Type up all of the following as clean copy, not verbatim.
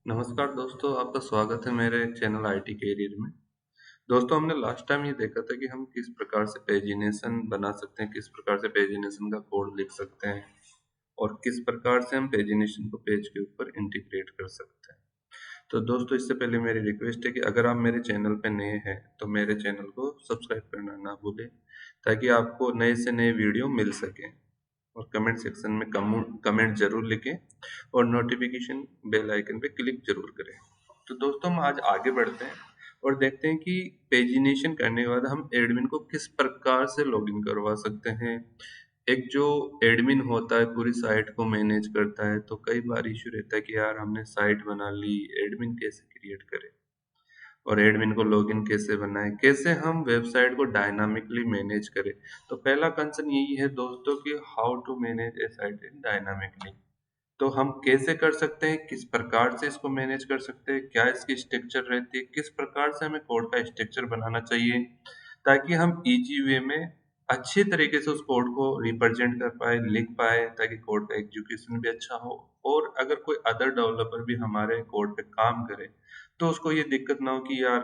नमस्कार दोस्तों, आपका स्वागत है मेरे चैनल आईटी कैरियर में। दोस्तों, हमने लास्ट टाइम ये देखा था कि हम किस प्रकार से पेजिनेशन बना सकते हैं, किस प्रकार से पेजिनेशन का कोड लिख सकते हैं और किस प्रकार से हम पेजिनेशन को पेज के ऊपर इंटीग्रेट कर सकते हैं। तो दोस्तों, इससे पहले मेरी रिक्वेस्ट है कि अगर आप मेरे चैनल पे नए हैं तो मेरे चैनल को सब्सक्राइब करना ना भूलें, ताकि आपको नए से नए वीडियो मिल सकें। और कमेंट सेक्शन में कमेंट जरूर लिखें और नोटिफिकेशन बेल आइकन पे क्लिक जरूर करें। तो दोस्तों, हम आज आगे बढ़ते हैं और देखते हैं कि पेजिनेशन करने के बाद हम एडमिन को किस प्रकार से लॉगिन करवा सकते हैं। एक जो एडमिन होता है पूरी साइट को मैनेज करता है, तो कई बार इशू रहता है कि यार हमने साइट बना ली, एडमिन कैसे क्रिएट करें और एडमिन को लॉगिन कैसे बनाएं, कैसे हम वेबसाइट को डायनामिकली मैनेज करें। तो पहला कंसर्न यही है दोस्तों कि how to manage a site in dynamically. तो हम कैसे कर सकते हैं, किस प्रकार से इसको मैनेज कर सकते हैं, क्या इसकी स्ट्रक्चर रहती है, किस प्रकार से हमें कोड का स्ट्रक्चर बनाना चाहिए, ताकि हम इजी वे में अच्छी तरीके से उस कोड को रिप्रेजेंट कर पाए, लिख पाए, ताकि कोड का एग्जीक्यूशन भी अच्छा हो। और अगर कोई अदर डेवलपर भी हमारे कोड पे काम करे तो उसको ये दिक्कत ना हो कि यार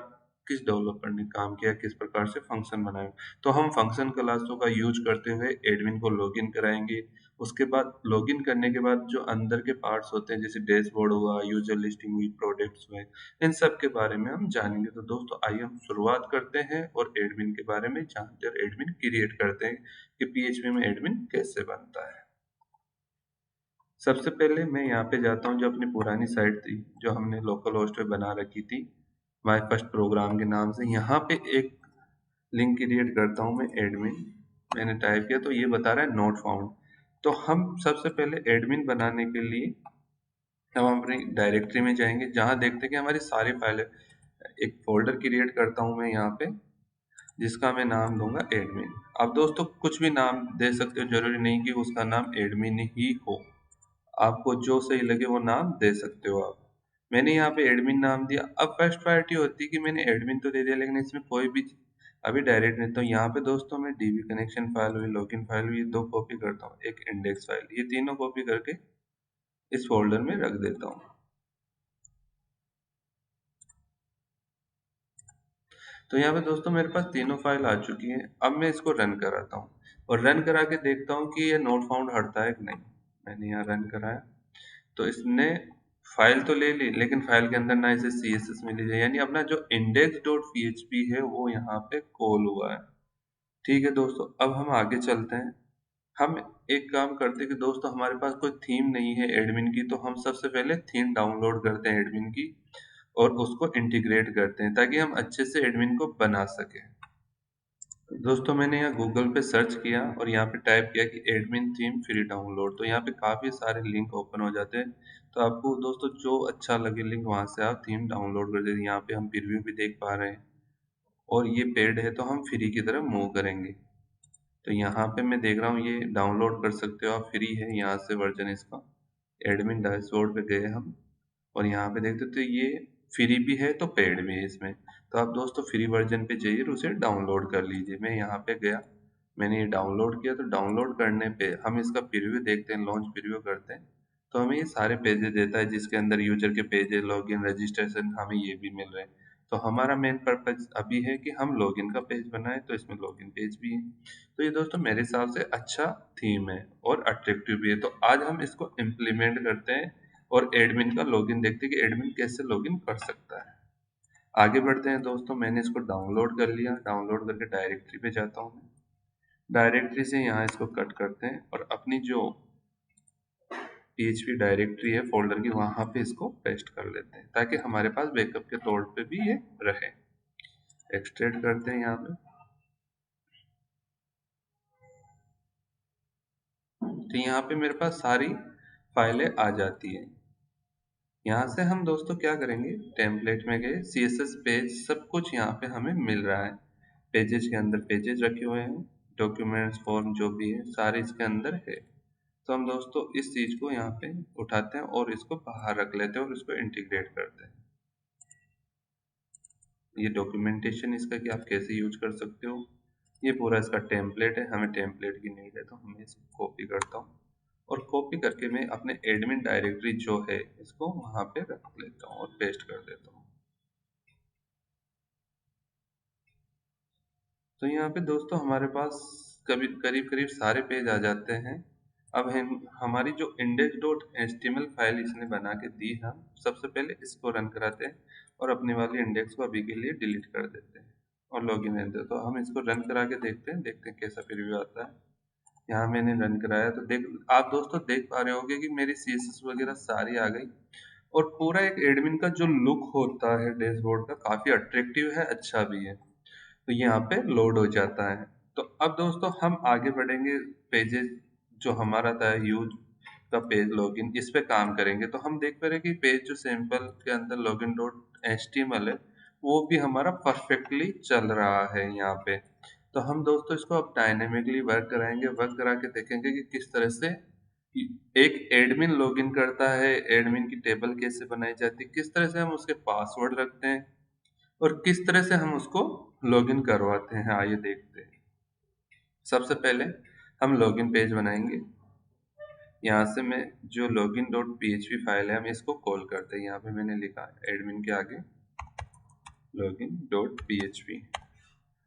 किस डेवलपर ने काम किया, किस प्रकार से फंक्शन बनाया। तो हम फंक्शन क्लासों का यूज करते हुए एडमिन को लॉगिन कराएंगे। उसके बाद लॉगिन करने के बाद जो अंदर के पार्ट्स होते हैं, जैसे डैशबोर्ड हुआ, यूजर लिस्टिंग हुई, प्रोडक्ट्स हुए, इन सब के बारे में हम जानेंगे। तो दोस्तों, आइए हम शुरुआत करते हैं और एडमिन के बारे में जानते हैं और एडमिन क्रिएट करते हैं कि पीएचपी में एडमिन कैसे बनता है। सबसे पहले मैं यहाँ पे जाता हूँ, जो अपनी पुरानी साइट थी जो हमने लोकल होस्ट पे बना रखी थी माय फर्स्ट प्रोग्राम के नाम से, यहाँ पे एक लिंक क्रिएट करता हूँ मैं एडमिन। मैंने टाइप किया तो ये बता रहा है नोट फाउंड। तो हम सबसे पहले एडमिन बनाने के लिए हम अपनी डायरेक्टरी में जाएंगे, जहाँ देखते हैं कि हमारी सारी फाइलें। एक फोल्डर क्रिएट करता हूँ मैं यहाँ पे, जिसका मैं नाम दूंगा एडमिन। अब दोस्तों, कुछ भी नाम दे सकते हो, जरूरी नहीं कि उसका नाम एडमिन ही हो। आपको जो सही लगे वो नाम दे सकते हो आप। मैंने यहाँ पे एडमिन नाम दिया। अब फर्स्ट प्रायोरिटी होती है कि मैंने एडमिन तो दे दिया, लेकिन इसमें कोई भी अभी डायरेक्ट नहीं। तो यहाँ पे दोस्तों मैं डीबी कनेक्शन फाइल हुई, लॉगिन फाइल हुई, दो कॉपी करता हूँ, एक इंडेक्स फाइल, ये तीनों कॉपी करके इस फोल्डर में रख देता हूँ। तो यहाँ पे दोस्तों मेरे पास तीनों फाइल आ चुकी है। अब मैं इसको रन कराता हूँ और रन करा के देखता हूँ कि ये नोट फाउंड हटता है कि नहीं। मैंने यहाँ रन कराया तो इसने फाइल तो ले ली, लेकिन फाइल के अंदर ना इसे CSS मिली है, यानी अपना जो index.php है वो यहाँ पे कॉल हुआ है। ठीक है दोस्तों, अब हम आगे चलते हैं। हम एक काम करते हैं कि दोस्तों, हमारे पास कोई थीम नहीं है एडमिन की, तो हम सबसे पहले थीम डाउनलोड करते हैं एडमिन की और उसको इंटीग्रेट करते हैं, ताकि हम अच्छे से एडमिन को बना सकें। दोस्तों, मैंने यहाँ गूगल पे सर्च किया और यहाँ पे टाइप किया कि एडमिन थीम फ्री डाउनलोड। तो यहाँ पे काफ़ी सारे लिंक ओपन हो जाते हैं। तो आपको दोस्तों जो अच्छा लगे लिंक, वहाँ से आप थीम डाउनलोड कर दीजिए। यहाँ पे हम प्रीव्यू भी देख पा रहे हैं और ये पेड है, तो हम फ्री की तरफ मूव करेंगे। तो यहाँ पे मैं देख रहा हूँ, ये डाउनलोड कर सकते हो आप, फ्री है। यहाँ से वर्जन इसका, एडमिन डैशबोर्ड पे गए हम और यहाँ पे देखते तो ये फ्री भी है तो पेड भी है इसमें। तो आप दोस्तों फ्री वर्जन पे जाइए और उसे डाउनलोड कर लीजिए। मैं यहाँ पे गया, मैंने ये डाउनलोड किया। तो डाउनलोड करने पे हम इसका प्रीव्यू देखते हैं, लॉन्च प्रीव्यू करते हैं। तो हमें ये सारे पेजेस देता है, जिसके अंदर यूजर के पेजेस, लॉगिन, रजिस्ट्रेशन, हमें ये भी मिल रहे हैं। तो हमारा मेन पर्पज अभी है कि हम लॉगिन का पेज बनाए, तो इसमें लॉगिन पेज भी है। तो ये दोस्तों मेरे हिसाब से अच्छा थीम है और अट्रैक्टिव भी है। तो आज हम इसको इम्प्लीमेंट करते हैं और एडमिन का लॉगिन देखते हैं कि एडमिन कैसे लॉगिन कर सकता है। आगे बढ़ते हैं दोस्तों, मैंने इसको डाउनलोड कर लिया। डाउनलोड करके डायरेक्टरी पे जाता हूँ मैं। डायरेक्टरी से यहाँ इसको कट करते हैं और अपनी जो PHP डायरेक्टरी है फोल्डर की, वहाँ पे इसको पेस्ट कर लेते हैं, ताकि हमारे पास बैकअप के तौर पे भी ये रहे। एक्सट्रेक्ट करते हैं यहाँ पे। तो यहाँ पे मेरे पास सारी फाइलें आ जाती है। यहाँ से हम दोस्तों क्या करेंगे, टेम्पलेट में गए, CSS पेज, सब कुछ यहाँ पे हमें मिल रहा है। पेजेस के अंदर पेजेस रखे हुए हैं, डॉक्यूमेंट्स, फॉर्म, जो भी है सारे इसके अंदर है। तो हम दोस्तों इस चीज को यहाँ पे उठाते हैं और इसको बाहर रख लेते हैं और इसको इंटीग्रेट करते हैं। ये डॉक्यूमेंटेशन इसका कि आप कैसे यूज कर सकते हो। ये पूरा इसका टेम्पलेट है, हमें टेम्पलेट की नीड है, तो मैं इसको कॉपी करता हूँ और कॉपी करके मैं अपने एडमिन डायरेक्टरी जो है इसको वहां पे रख लेता हूँ और पेस्ट कर देता हूँ। तो यहाँ पे दोस्तों हमारे पास कभी करीब करीब सारे पेज आ जाते हैं। अब हम हमारी जो इंडेक्स डॉट एचटीएमएल फाइल इसने बना के दी, हम सबसे पहले इसको रन कराते हैं और अपनी वाली इंडेक्स को अभी के लिए डिलीट कर देते हैं और लॉगिन रहते हैं। तो हम इसको रन करा के देखते हैं कैसा प्रीव्यू आता है। यहाँ मैंने रन कराया तो आप दोस्तों देख पा रहे होंगे कि मेरी सीएसएस वगैरह सारी आ गई और पूरा एक एडमिन का जो लुक होता है डैशबोर्ड का काफी अट्रैक्टिव है, अच्छा भी है। तो यहाँ पे लोड हो जाता है। तो अब दोस्तों हम आगे बढ़ेंगे, पेजेस जो हमारा था यूज का पेज लॉगिन, इस पे काम करेंगे। तो हम देख पा रहे हैं कि पेज जो सैंपल के अंदर लॉगिन डॉट एचटीएमएल है वो भी हमारा परफेक्टली चल रहा है यहाँ पे। तो हम दोस्तों इसको अब डायनेमिकली वर्क कराएंगे, वर्क करा के देखेंगे कि किस तरह से एक एडमिन लॉगिन करता है, एडमिन की टेबल कैसे बनाई जाती है, किस तरह से हम उसके पासवर्ड रखते हैं और किस तरह से हम उसको लॉगिन करवाते हैं। आइए देखते हैं। सबसे पहले हम लॉगिन पेज बनाएंगे। यहाँ से मैं जो login डॉट php फाइल है हम इसको कॉल करते हैं। यहाँ पे मैंने लिखा एडमिन के आगे login dot php।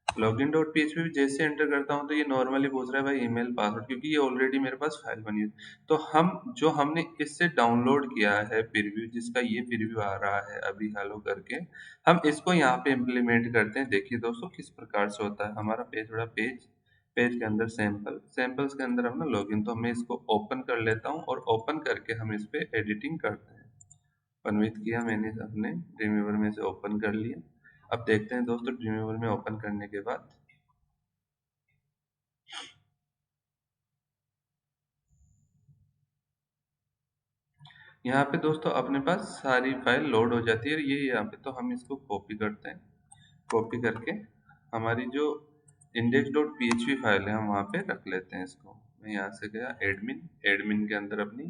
login dot php जैसे एंटर करता हूँ तो ये नॉर्मली पूछ रहा है भाई ईमेल पासवर्ड, क्योंकि ये ऑलरेडी मेरे पास फाइल बनी है। तो हम जो हमने इससे डाउनलोड किया है प्रीव्यू, जिसका ये प्रीव्यू आ रहा है अभी हेलो करके, हम इसको यहाँ पे इम्प्लीमेंट करते हैं। देखिए दोस्तों किस प्रकार से होता है हमारा पेज। बड़ा पेज के अंदर सैंपल्स के अंदर हम ना लॉगिन, तो मैं इसको ओपन कर लेता हूँ और ओपन करके हम इस पे एडिटिंग करते हैं। कन्विट किया मैंने अपने ड्रीमवीवर में से ओपन कर लिया। अब देखते हैं दोस्तों ड्रीमवीवर में ओपन करने के बाद यहाँ पे दोस्तों अपने पास सारी फाइल लोड हो जाती है। ये यहाँ पे तो हम इसको कॉपी करते हैं, कॉपी करके हमारी जो इंडेक्स डॉट php फाइल है हम वहाँ पे रख लेते हैं इसको। मैं यहाँ से गया एडमिन, एडमिन के अंदर अपनी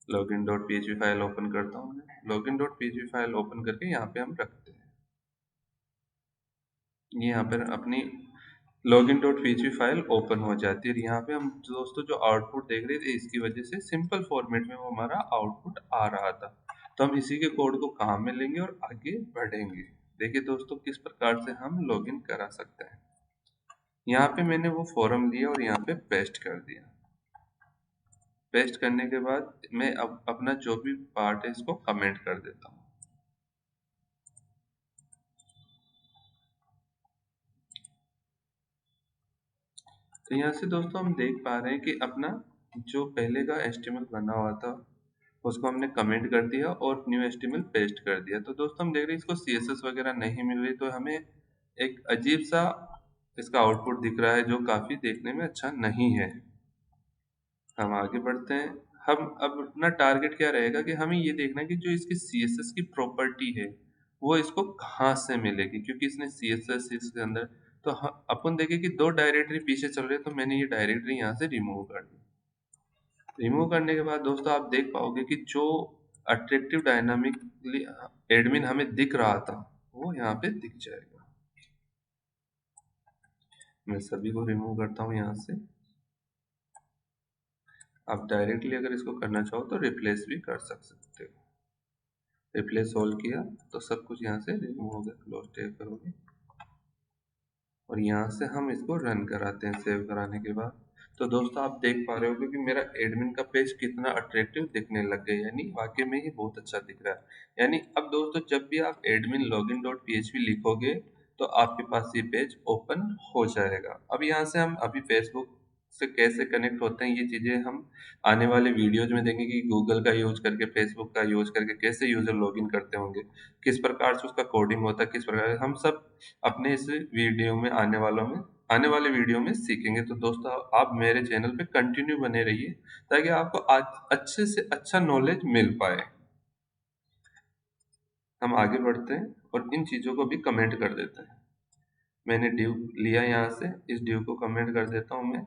login dot php file open करता हूँ। Login dot php file open करके यहाँ पे हम रखते हैं। ये यहाँ पर अपनी login dot php file open हो जाती है। यहाँ पे हम दोस्तों जो आउटपुट देख रहे थे इसकी वजह से सिंपल फॉर्मेट में वो हमारा आउटपुट आ रहा था। तो हम इसी के कोड को काम में लेंगे और आगे बढ़ेंगे। देखिए दोस्तों किस प्रकार से हम लॉगिन करा सकते हैं। यहाँ पे मैंने वो फॉर्म लिया और यहाँ पे पेस्ट कर दिया। पेस्ट करने के बाद मैं अब अपना जो भी पार्ट है इसको कमेंट कर देता हूँ। तो यहाँ से दोस्तों हम देख पा रहे हैं कि अपना जो पहले का एचटीएमएल बना हुआ था उसको हमने कमेंट कर दिया और न्यू एचटीएमएल पेस्ट कर दिया। तो दोस्तों हम देख रहे हैं इसको सीएसएस वगैरह नहीं मिल रही, तो हमें एक अजीब सा इसका आउटपुट दिख रहा है जो काफी देखने में अच्छा नहीं है। हम आगे बढ़ते हैं। हम अब अपना टारगेट क्या रहेगा कि हमें ये देखना है कि जो इसकी सीएसएस की प्रॉपर्टी है वो इसको कहाँ से मिलेगी, क्योंकि इसने सीएसएस इसके अंदर। तो अपन देखें कि दो डायरेक्टरी पीछे चल रहे हैं, तो मैंने ये डायरेक्टरी यहाँ से रिमूव कर दी। रिमूव करने के बाद दोस्तों आप देख पाओगे कि जो अट्रैक्टिव डायनामिकली एडमिन हमें दिख रहा था वो यहाँ पे दिख जाएगा। मैं सभी को रिमूव करता हूँ यहाँ से। आप डायरेक्टली अगर इसको करना चाहो तो रिप्लेस भी कर सकते हो। रिप्लेस ऑल किया तो सब कुछ यहाँ से रिमूव हो गया। क्लोज टैब करोगे और यहाँ से हम इसको रन कराते हैं। सेव कराने के बाद तो दोस्तों आप देख पा रहे हो कि मेरा एडमिन का पेज कितना अट्रैक्टिव दिखने लग गया, यानी वाकई में ही बहुत अच्छा दिख रहा है। यानी अब दोस्तों जब भी आप एडमिन लॉगिन डॉट php लिखोगे तो आपके पास ये पेज ओपन हो जाएगा। अब यहाँ से हम अभी फेसबुक से कैसे कनेक्ट होते हैं ये चीजें हम आने वाले वीडियोज में देखेंगे कि गूगल का यूज करके, फेसबुक का यूज करके कैसे यूजर लॉगिन करते होंगे, किस प्रकार से उसका कोडिंग होता है, किस प्रकार हम सब अपने इस वीडियो में आने वाले वीडियो में सीखेंगे। तो दोस्तों आप मेरे चैनल पे कंटिन्यू बने रहिए ताकि आपको आज अच्छे से अच्छा नॉलेज मिल पाए। हम आगे बढ़ते हैं और इन चीजों को भी कमेंट कर देते हैं। मैंने ड्यू लिया यहाँ से, इस ड्यू को कमेंट कर देता हूँ मैं।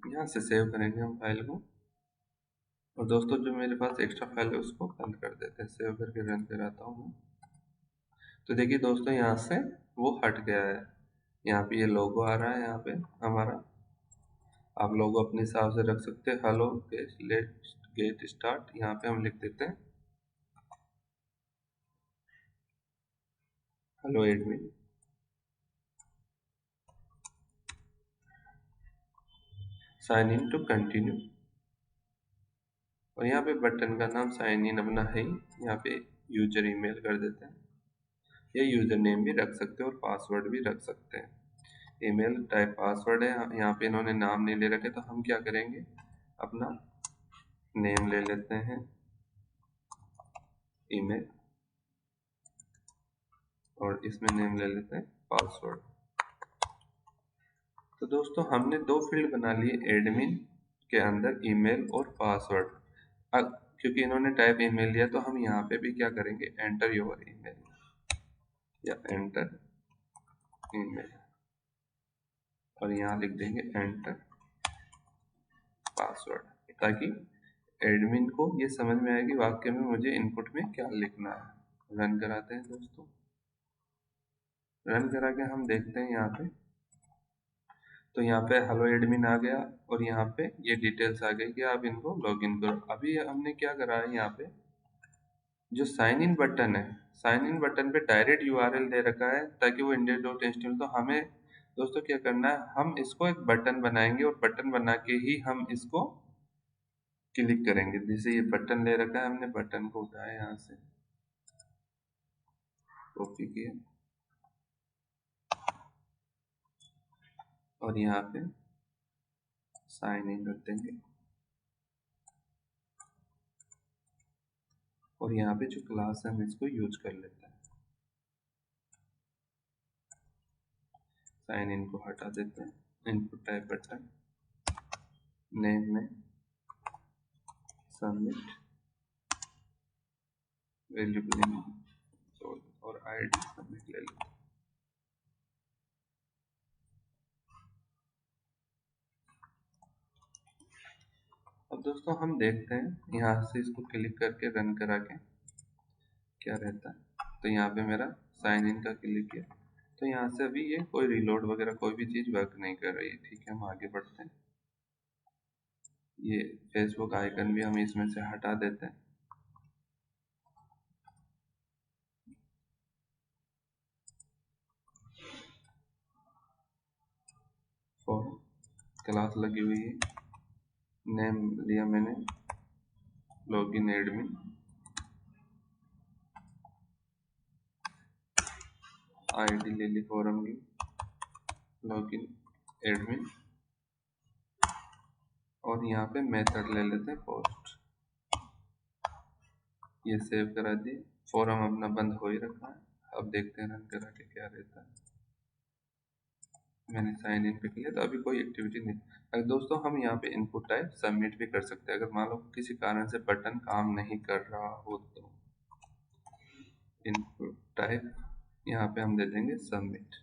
यहाँ से सेव करेंगे हम फाइल को और दोस्तों जो मेरे पास एक्स्ट्रा फाइल है उसको बंद कर देते हैं। सेव करके रन कराता हूँ। तो देखिए दोस्तों यहाँ से वो हट गया है। यहाँ पे ये लोगो आ रहा है, यहाँ पे हमारा, आप लोगो अपने हिसाब से रख सकते हैं। हेलो लेट्स गेट स्टार्ट, यहाँ पे हम लिख देते हैं hello admin. Sign in to continue, और यहाँ पे बटन का नाम साइन इन अपना है ही, यहाँ पे यूजर ईमेल कर देते हैं, या यूजर नेम भी रख सकते हैं और पासवर्ड भी रख सकते हैं। ईमेल टाइप पासवर्ड है, यहाँ पे इन्होंने नाम नहीं ले रखे, तो हम क्या करेंगे, अपना नेम ले लेते हैं, ईमेल, और इसमें नेम ले लेते हैं पासवर्ड। तो दोस्तों हमने दो फील्ड बना लिए एडमिन के अंदर, ईमेल और पासवर्ड। अब क्योंकि इन्होंने टाइप ईमेल लिया, तो हम यहाँ पे भी क्या करेंगे, एंटर योर ईमेल या एंटर ईमेल, और यहाँ लिख देंगे एंटर पासवर्ड, ताकि एडमिन को ये समझ में आएगी वाक्य में मुझे इनपुट में क्या लिखना है। रन कराते हैं दोस्तों, रन करा के हम देखते हैं यहाँ पे, तो यहाँ पे हेलो एडमिन आ गया, और यहाँ पे ये डिटेल्स आ गई कि आप इनको लॉगिन करो। अभी हमने क्या करा है, यहाँ पे जो साइन इन बटन है, साइन इन बटन पे डायरेक्ट यूआरएल दे रखा है ताकि वो index.html, तो हमें दोस्तों क्या करना है, हम इसको एक बटन बनाएंगे, और बटन बना के ही हम इसको क्लिक करेंगे। जैसे ये बटन ले रखा है, हमने बटन को उठाया, यहाँ से कॉपी किया, और यहाँ पे साइन इन कर देंगे, और यहाँ पे जो क्लास है हम इसको यूज कर लेते हैं। साइन इन को हटा देते हैं, इनपुट टाइप बटन, नेम में सबमिट, वैल्यू और आईडी सबमिट ले लेते हैं। अब दोस्तों हम देखते हैं, यहाँ से इसको क्लिक करके रन करा के क्या रहता है। तो यहाँ पे मेरा साइन इन का क्लिक किया, तो यहाँ से अभी ये कोई रिलोड वगैरह कोई भी चीज़ वर्क नहीं कर रही है। ठीक है, हम आगे बढ़ते हैं। ये फेसबुक आइकन भी हम इसमें से हटा देते हैं। फॉर्म क्लास लगी हुई है, नेम लिया मैंने लॉगिन एडमिन, आईडी ले ली फॉर्म की लॉगिन एडमिन, और यहाँ पे मेथड ले लेते हैं पोस्ट। ये सेव करा दिए, फॉर्म अपना बंद हो ही रखा है। अब देखते हैं रन करा के क्या रहता है। मैंने साइन इन पे किया, तो अभी कोई एक्टिविटी नहीं। अगर दोस्तों हम यहाँ पे इनपुट टाइप सबमिट भी कर सकते हैं, अगर मान लो किसी कारण से बटन काम नहीं कर रहा हो, तो इनपुट टाइप यहाँ पे हम दे देंगे सबमिट।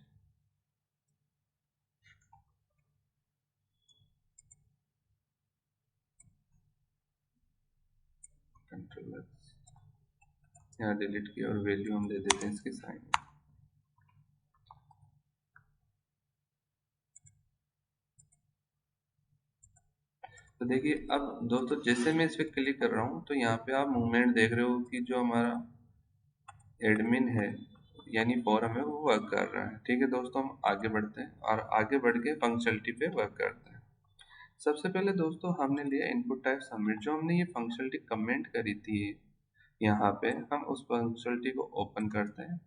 कंट्रोल यहाँ डिलीट किया, और वैल्यू हम दे देते हैं इसकी साइन। तो देखिए अब दोस्तों, जैसे मैं इस पे क्लिक कर रहा हूँ, तो यहाँ पे आप मूवमेंट देख रहे हो कि जो हमारा एडमिन है यानी फॉरम है वो वर्क कर रहा है। ठीक है दोस्तों, हम आगे बढ़ते हैं, और आगे बढ़ के फंक्शनलिटी पे वर्क करते हैं। सबसे पहले दोस्तों हमने लिया इनपुट टाइप सबमिट। जो हमने ये फंक्शनलिटी कमेंट करी थी, यहाँ पे हम उस फंक्शनलिटी को ओपन करते हैं,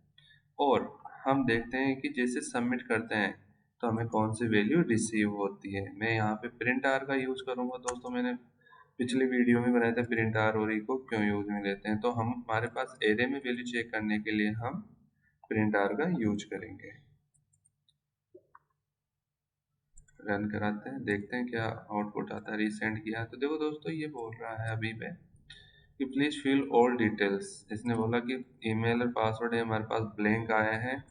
और हम देखते हैं कि जैसे सबमिट करते हैं तो हमें कौन सी वैल्यू रिसीव होती है। मैं यहाँ पे प्रिंट आर का यूज करूंगा दोस्तों, मैंने पिछले वीडियो में बनाया था प्रिंट आर और ई को क्यों यूज में लेते हैं। तो हम हमारे पास एरे में वैल्यू चेक करने के लिए हम प्रिंट आर का यूज करेंगे। रन कराते हैं, देखते हैं क्या आउटपुट आता है। रिसेंड किया तो देखो दोस्तों, ये बोल रहा है अभी पे कि प्लीज फिल ऑल डिटेल्स। इसने बोला कि ईमेल और पासवर्ड है हमारे पास ब्लैंक आया है,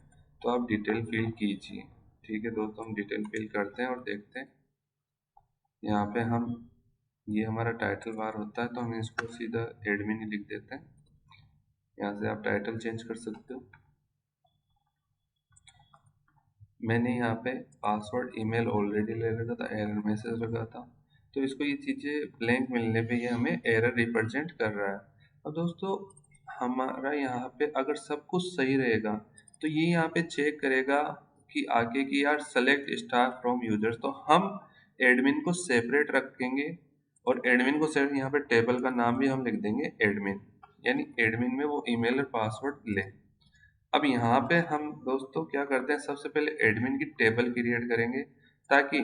तो आप डिटेल फिल कीजिए। ठीक है दोस्तों, हम डिटेल फिल करते हैं और देखते हैं। यहाँ पे हम, ये हमारा टाइटल बार होता है, तो हम इसको सीधा एडमिन ही लिख देते हैं। यहाँ से आप टाइटल चेंज कर सकते हो। मैंने यहाँ पे पासवर्ड ईमेल ऑलरेडी ले रखा था, एरर मैसेज लगा था, तो इसको ये चीज़ें ब्लैंक मिलने पे ये हमें एरर रिप्रेजेंट कर रहा है। अब दोस्तों हमारा यहाँ पे अगर सब कुछ सही रहेगा तो ये यहाँ पे चेक करेगा कि आगे की यार सेलेक्ट स्टार फ्रॉम यूजर्स, तो हम एडमिन को सेपरेट रखेंगे और एडमिन को सेपरेट, यहाँ पे टेबल का नाम भी हम लिख देंगे एडमिन, यानी एडमिन में वो ईमेल और पासवर्ड ले। अब यहाँ पे हम दोस्तों क्या करते हैं, सबसे पहले एडमिन की टेबल क्रिएट करेंगे ताकि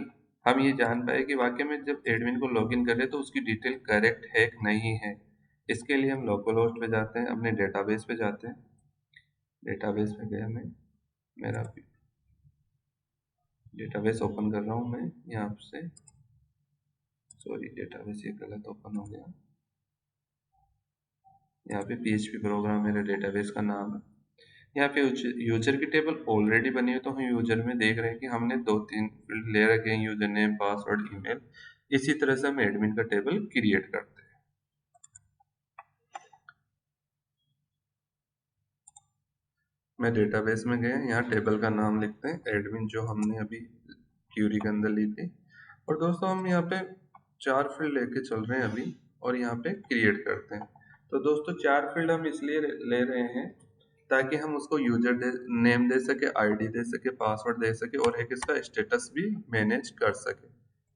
हम ये जान पाए कि वाकई में जब एडमिन को लॉगिन करें तो उसकी डिटेल करेक्ट है कि नहीं है। इसके लिए हम लोकल होस्ट पे जाते हैं, अपने डेटाबेस पे जाते हैं। डेटाबेस पे गया मैं, मेरा डेटाबेस ओपन कर रहा हूँ मैं यहाँ से, सॉरी डेटाबेस ये गलत ओपन हो गया। यहाँ पे PHP प्रोग्राम मेरे डेटाबेस का नाम है। यहाँ पे यूजर की टेबल ऑलरेडी बनी है, तो हम यूजर में देख रहे हैं कि हमने 2-3 फील्ड ले रखे हैं, यूजर नेम, पासवर्ड, ईमेल। इसी तरह से हम एडमिन का टेबल क्रिएट करते हैं। मैं डेटाबेस में गए, यहाँ टेबल का नाम लिखते हैं एडमिन, जो हमने अभी क्यूरी के अंदर ली थी। और दोस्तों हम यहाँ पे 4 फील्ड लेके चल रहे हैं अभी और यहाँ पे क्रिएट करते हैं। तो दोस्तों 4 फील्ड हम इसलिए ले रहे हैं ताकि हम उसको यूजर नेम दे सके, आईडी दे सके, पासवर्ड दे सके और एक इसका स्टेटस भी मैनेज कर सके।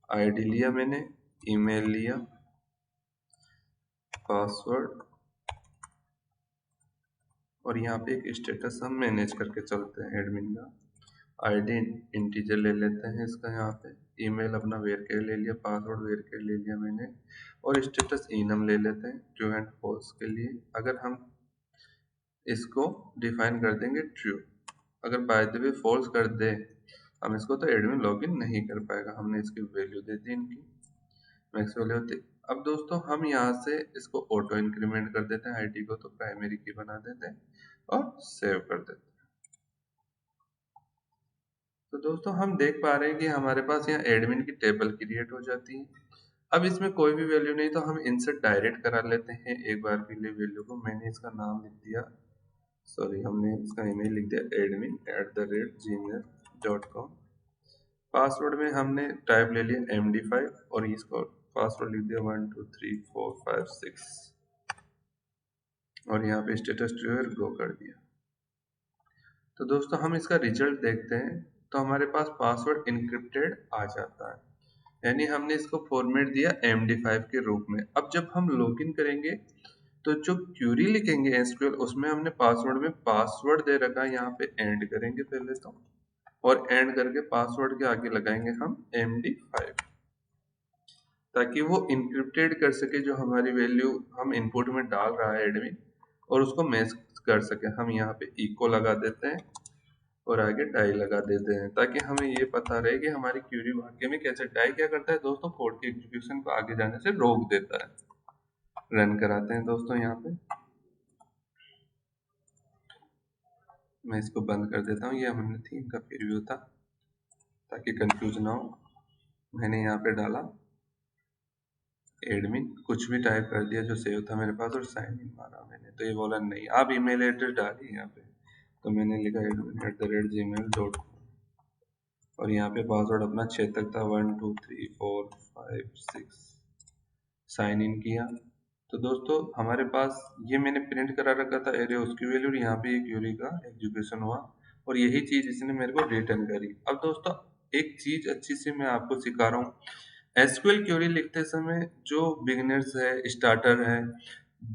आईडी लिया मैंने, ईमेल लिया, पासवर्ड, और यहाँ पे एक स्टेटस हम मैनेज करके चलते हैं एडमिन का। आईडी इंटीजर ले लेते हैं इसका, यहाँ पे ईमेल अपना वेरकेर ले लिया, पासवर्ड वेरकेर ले लिया मैंने, और स्टेटस इनम ले लेते हैं ट्रू एंड फॉल्स के लिए। अगर हम इसको डिफाइन कर देंगे ट्रू, अगर बाय द वे फॉल्स कर दे हम इसको, तो एडमिन लॉगिन नहीं कर पाएगा। हमने इसकी वैल्यू दे दी, इनकी मैक्स वैल्यू होती। अब दोस्तों हम यहाँ से इसको ऑटो इंक्रीमेंट कर देते हैं, आईडी को तो प्राइमरी की बना देते हैं और सेव कर देते हैं। तो दोस्तों हम देख पा रहे हैं कि हमारे पास यहाँ एडमिन की टेबल क्रिएट हो जाती है। अब इसमें कोई भी वैल्यू नहीं, तो हम इनसे डायरेक्ट करा लेते हैं एक बार के लिए वैल्यू को। मैंने इसका नाम लिख दिया, सॉरी हमने इसका ईमेल लिख दिया admin@gmail.com। पासवर्ड में हमने टाइप ले लिया MD5 और इसको पासवर्ड लिख दिया 1 2 3 4 5 6 और यहाँ पे स्टेटस ट्रू है, गो कर दिया। तो दोस्तों हम इसका रिजल्ट देखते हैं, तो हमारे पास पासवर्ड इनक्रिप्टेड आ जाता है, यानी हमने इसको फॉर्मेट दिया MD5 के रूप में। अब जब हम लॉगिन करेंगे तो जो क्यूरी लिखेंगे एसक्यूएल, उसमें हमने पासवर्ड में पासवर्ड दे रखा है, यहाँ पे एंड करेंगे पहले तो, और एंड करके पासवर्ड के आगे लगाएंगे हम MD5, ताकि वो इनक्रिप्टेड कर सके जो हमारी वैल्यू हम इनपुट में डाल रहा है एडमिन, और उसको मैच कर सके। हम यहाँ पे इको लगा देते हैं और आगे डाई लगा देते हैं, ताकि हमें ये पता रहे कि हमारी क्यूरी वाकई में कैसे। डाई क्या करता है दोस्तों, कोड के एग्जीक्यूशन को आगे जाने से रोक देता है। रन कराते हैं दोस्तों, यहाँ पे मैं इसको बंद कर देता हूँ। ये हमने थीम का प्रीव्यू था, ताकि कंफ्यूज ना हो। मैंने यहाँ पे डाला एडमिन, कुछ भी टाइप कर दिया जो सेव था मेरे पास, और साइन इन मारा मैंने, तो ये बोला नहीं आप ईमेल एड्रेस डालिए यहाँ पे, तो मैंने लिखा admin@gmail.com और यहाँ पे पासवर्ड अपना 6 तक था, 1 2 3 4 5 6, साइन इन किया। तो दोस्तों हमारे पास ये मैंने प्रिंट करा रखा था एरे, उसकी वैल्यू, और यहाँ पे एक क्यूरी का एग्जीक्यूशन हुआ और यही चीज इसने मेरे को रिटर्न करी। अब दोस्तों एक चीज अच्छी सी मैं आपको सिखा रहा हूँ, एसक्यूएल क्यूरी लिखते समय जो बिगिनर्स है, स्टार्टर है,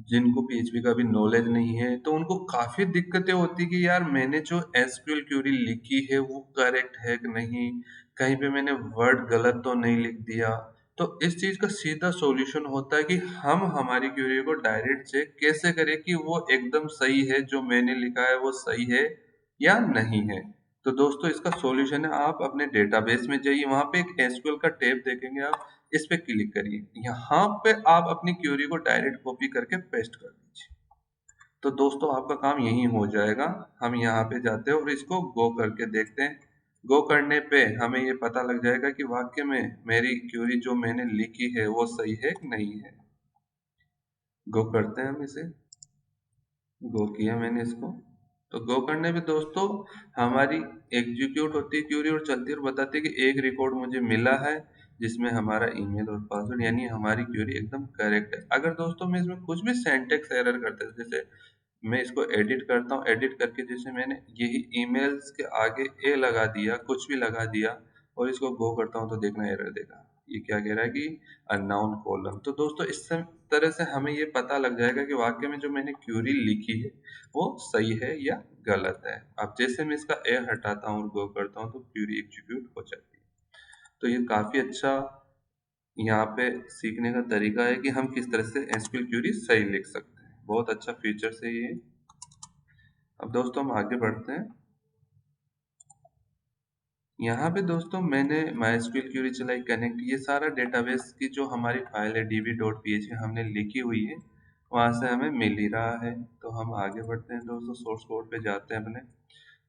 जिनको पीएचपी का भी नॉलेज नहीं है, तो उनको काफी दिक्कतें होती कि यार मैंने जो एसक्यूएल क्यूरी लिखी है वो करेक्ट है कि नहीं, कहीं पे मैंने वर्ड गलत तो नहीं लिख दिया। तो इस चीज का सीधा सॉल्यूशन होता है कि हम हमारी क्यूरी को डायरेक्ट चेक कैसे करें कि वो एकदम सही है, जो मैंने लिखा है वो सही है या नहीं है। तो दोस्तों इसका सॉल्यूशन है, आप अपने डेटाबेस में जाइए, वहां पे एक एसक्यूएल का टैब देखेंगे आप, इस पे क्लिक करिए, यहाँ पे आप अपनी क्यूरी को डायरेक्ट कॉपी करके पेस्ट कर दीजिए। तो दोस्तों आपका काम यही हो जाएगा। हम यहाँ पे जाते हैं और इसको गो करके देखते हैं। गो करने पे हमें ये पता लग जाएगा कि वाकई में मेरी क्यूरी जो मैंने लिखी है वो सही है कि नहीं है। गो करते हैं हम इसे, गो किया मैंने इसको, तो गो करने पे दोस्तों हमारी एग्जीक्यूट होती है क्यूरी और चलती है और बताती है कि एक रिकॉर्ड मुझे मिला है जिसमें हमारा ईमेल और पासवर्ड, यानी हमारी क्यूरी एकदम करेक्ट है। अगर दोस्तों मैं इसमें कुछ भी सिंटैक्स एरर करता है, जैसे मैं इसको एडिट करता हूँ, एडिट करके जैसे मैंने यही ईमेल्स के आगे ए लगा दिया, कुछ भी लगा दिया और इसको गो करता हूँ तो देखना एरर देगा। ये क्या कह रहा है कि अननाउन कॉलम। तो दोस्तों इस तरह से हमें ये पता लग जाएगा कि वाकई में जो मैंने क्यूरी लिखी है वो सही है या गलत है। अब जैसे मैं इसका ए हटाता हूँ और गो करता हूँ तो क्यूरी एग्जीक्यूट हो जाती है। तो ये काफी अच्छा यहाँ पे सीखने का तरीका है कि हम किस तरह से एसक्यूएल क्यूरी सही लिख सकते हैं। बहुत अच्छा फीचर है ये। अब दोस्तों हम आगे बढ़ते हैं। यहाँ पे दोस्तों मैंने MySQL क्यूरी चलाई कनेक्ट, ये सारा डेटाबेस की जो हमारी फाइल है db.php हमने लिखी हुई है, वहां से हमें मिल ही रहा है। तो हम आगे बढ़ते हैं दोस्तों, सोर्स कोड पे जाते हैं अपने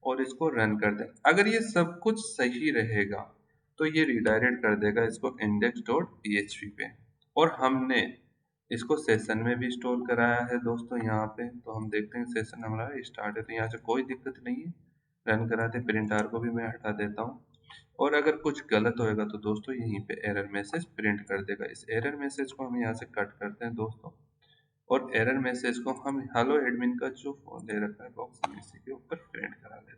और इसको रन करते हैं। अगर ये सब कुछ सही रहेगा तो ये रिडायरेक्ट कर देगा इसको index.php पे, और हमने इसको सेशन में भी स्टोर कराया है दोस्तों यहाँ पे। तो हम देखते हैं सेशन हमारा स्टार्ट है, तो यहाँ से कोई दिक्कत नहीं है। रन कराते प्रिंट आर को भी मैं हटा देता हूँ, और अगर कुछ गलत होएगा तो दोस्तों यहीं पे एरर मैसेज प्रिंट कर देगा। इस एरर मैसेज को हम यहाँ से कट करते हैं दोस्तों, और एरर मैसेज को हम हेलो एडमिन का जो फोन दे रखा है बॉक्स में इसी के ऊपर प्रिंट करा लेते हैं।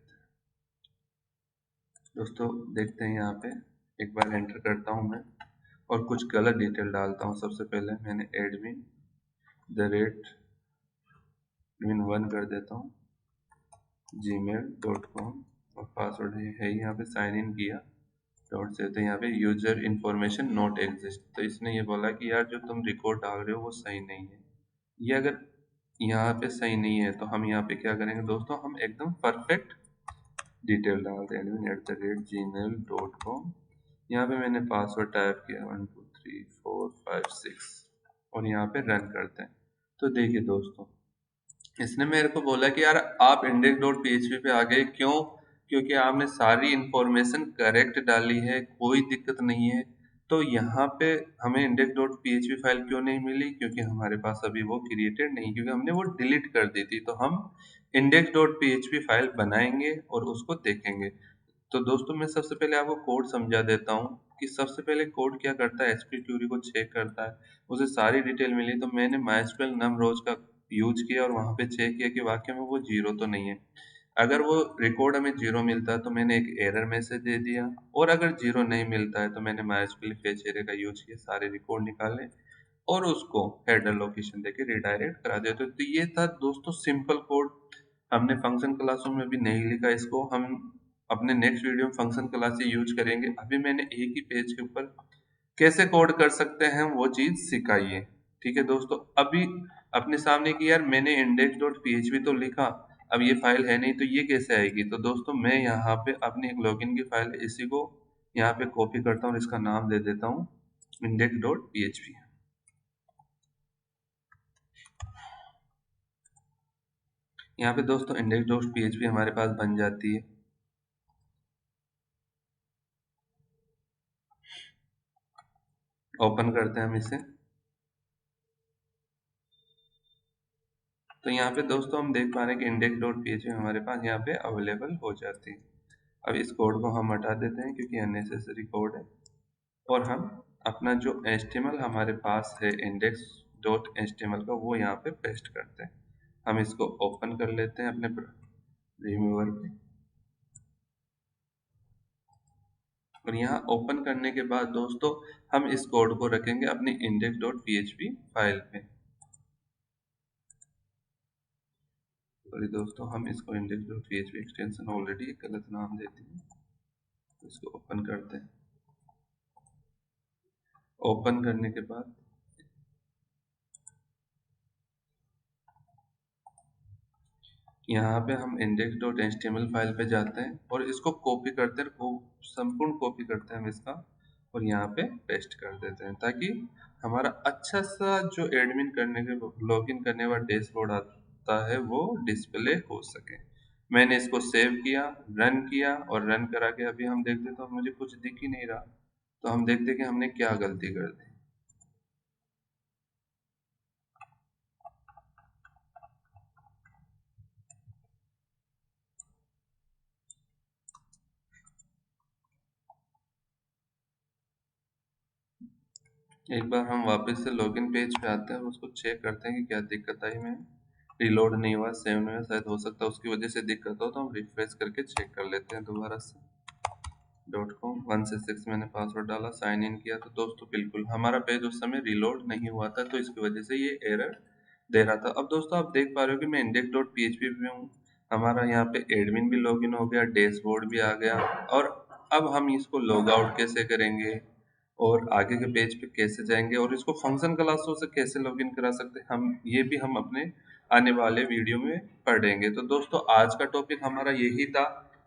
दोस्तों देखते हैं यहाँ पे, एक बार एंटर करता हूँ मैं और कुछ गलत डिटेल डालता हूँ। सबसे पहले मैंने एडमिन एडमिन 1 कर देता हूँ gmail.com, और पासवर्ड है यहाँ पे साइन इन किया डॉट से। तो यहाँ पे यूजर इन्फॉर्मेशन नॉट एग्जिस्ट, तो इसने ये बोला कि यार जो तुम रिकॉर्ड डाल रहे हो वो सही नहीं है। ये अगर यहाँ पे सही नहीं है तो हम यहाँ पे क्या करेंगे दोस्तों, हम एकदम परफेक्ट डिटेल डाल दें admin@gmail.com। यहाँ पे मैंने पासवर्ड टाइप किया 123456 और यहाँ पे रन करते हैं। तो देखिए दोस्तों, इसने मेरे को बोला कि यार आप index.php पे आ गए, क्यों? क्योंकि आपने सारी इंफॉर्मेशन करेक्ट डाली है, कोई दिक्कत नहीं है। तो यहाँ पे हमें index.php फाइल क्यों नहीं मिली? क्योंकि हमारे पास अभी वो क्रिएटेड नहीं, क्योंकि हमने वो डिलीट कर दी थी। तो हम index.php फाइल बनाएंगे और उसको देखेंगे। तो दोस्तों मैं सबसे पहले आपको कोड समझा देता हूँ कि सबसे पहले कोड क्या करता है, एसक्यूएल क्यूरी को चेक करता है। उसे सारी डिटेल मिली तो मैंने MySQL num rows का यूज किया और वहां पे चेक किया कि वाकई में वो जीरो तो नहीं है। अगर वो रिकॉर्ड हमें जीरो मिलता है तो मैंने एक एरर मैसेज दे दिया, और अगर जीरो नहीं मिलता है तो मैंने MySQL फेच एरे का यूज किया, सारे रिकॉर्ड निकाले और उसको हेडर लोकेशन देके रिडायरेक्ट करा दिया। तो ये था दोस्तों सिंपल कोड। हमने फंक्शन क्लासों में भी नहीं लिखा इसको, हम अपने नेक्स्ट वीडियो में फंक्शन क्लास यूज करेंगे। अभी मैंने एक ही पेज के ऊपर कैसे कोड कर सकते हैं वो चीज सिखाई है। ठीक है दोस्तों, अभी अपने सामने की यार मैंने index.php तो लिखा, अब ये फाइल है नहीं तो ये कैसे आएगी? तो दोस्तों मैं यहाँ पे अपनी एक लॉगिन की फाइल है, इसी को यहाँ पे कॉपी करता हूँ और इसका नाम दे देता हूँ index.php। यहाँ पे दोस्तों index.php हमारे पास बन जाती है। ओपन करते हैं हम इसे। तो यहाँ पे दोस्तों हम देख पा रहे हैं कि index.php हमारे पास यहाँ पे अवेलेबल हो जाती है। अब इस कोड को हम हटा देते हैं क्योंकि अननेसेसरी कोड है, और हम अपना जो HTML हमारे पास है index.html का वो यहाँ पे पेस्ट करते हैं। हम इसको ओपन कर लेते हैं अपने रिमूवर पे, और यहाँ ओपन करने के बाद दोस्तों हम इस कोड को रखेंगे अपनी index.php फाइल पे। सॉरी दोस्तों, हम इसको index.php एक्सटेंशन ऑलरेडी गलत नाम देते हैं, तो इसको ओपन करते हैं। ओपन करने के बाद यहाँ पे हम index.html फाइल पे जाते हैं और इसको कॉपी करते हैं, संपूर्ण कॉपी करते हैं हम इसका, और यहाँ पे पेस्ट कर देते हैं ताकि हमारा अच्छा सा जो एडमिन करने के लॉगिन करने वाला डैशबोर्ड आता है वो डिस्प्ले हो सके। मैंने इसको सेव किया, रन किया, और रन करा के अभी हम देखते तो मुझे कुछ दिख ही नहीं रहा। तो हम देखते कि हमने क्या गलती कर दी। एक बार हम वापस से लॉगिन पेज पे आते हैं और उसको चेक करते हैं कि क्या दिक्कत आई में। रिलोड नहीं हुआ, सेव नहीं हुआ, शायद हो सकता है उसकी वजह से दिक्कत हो, तो हम रिफ्रेश करके चेक कर लेते हैं दोबारा से। .com 1 से 6 मैंने पासवर्ड डाला, साइन इन किया, तो दोस्तों बिल्कुल हमारा पेज उस समय रिलोड नहीं हुआ था, तो इसकी वजह से ये एरर दे रहा था। अब दोस्तों आप देख पा रहे हो कि मैं index.php में हूँ, हमारा यहाँ पे एडमिन भी लॉगिन हो गया, डैशबोर्ड भी आ गया। और अब हम इसको लॉग आउट कैसे करेंगे और आगे के पेज पे कैसे जाएंगे और इसको फंक्शन क्लासों से कैसे लॉगिन करा सकते हैं, हम अपने आने वाले वीडियो में पढ़ेंगे। तो दोस्तों आज का टॉपिक हमारा यही था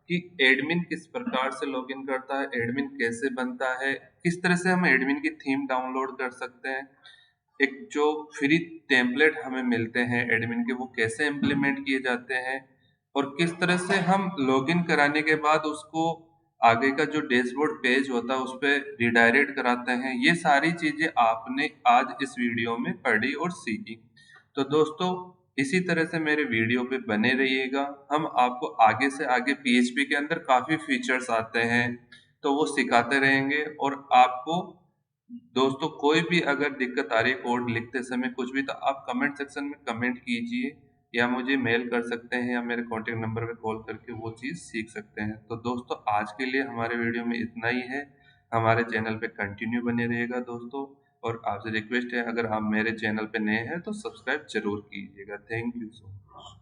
कि एडमिन किस प्रकार से लॉगिन करता है, एडमिन कैसे बनता है, किस तरह से हम एडमिन की थीम डाउनलोड कर सकते हैं, एक जो फ्री टेम्पलेट हमें मिलते हैं एडमिन के वो कैसे इम्प्लीमेंट किए जाते हैं, और किस तरह से हम लॉगिन कराने के बाद उसको आगे का जो डैशबोर्ड पेज होता है उस पर रिडायरेक्ट कराते हैं। ये सारी चीजें आपने आज इस वीडियो में पढ़ी और सीखी। तो दोस्तों इसी तरह से मेरे वीडियो पे बने रहिएगा। हम आपको आगे से आगे पीएचपी के अंदर काफी फीचर्स आते हैं तो वो सिखाते रहेंगे। और आपको दोस्तों कोई भी अगर दिक्कत आ रही है कोड लिखते समय कुछ भी, तो आप कमेंट सेक्शन में कमेंट कीजिए या मुझे मेल कर सकते हैं या मेरे कॉन्टेक्ट नंबर पे कॉल करके वो चीज़ सीख सकते हैं। तो दोस्तों आज के लिए हमारे वीडियो में इतना ही है। हमारे चैनल पे कंटिन्यू बने रहेगा दोस्तों, और आपसे रिक्वेस्ट है अगर आप मेरे चैनल पे नए हैं तो सब्सक्राइब जरूर कीजिएगा। Thank you so much.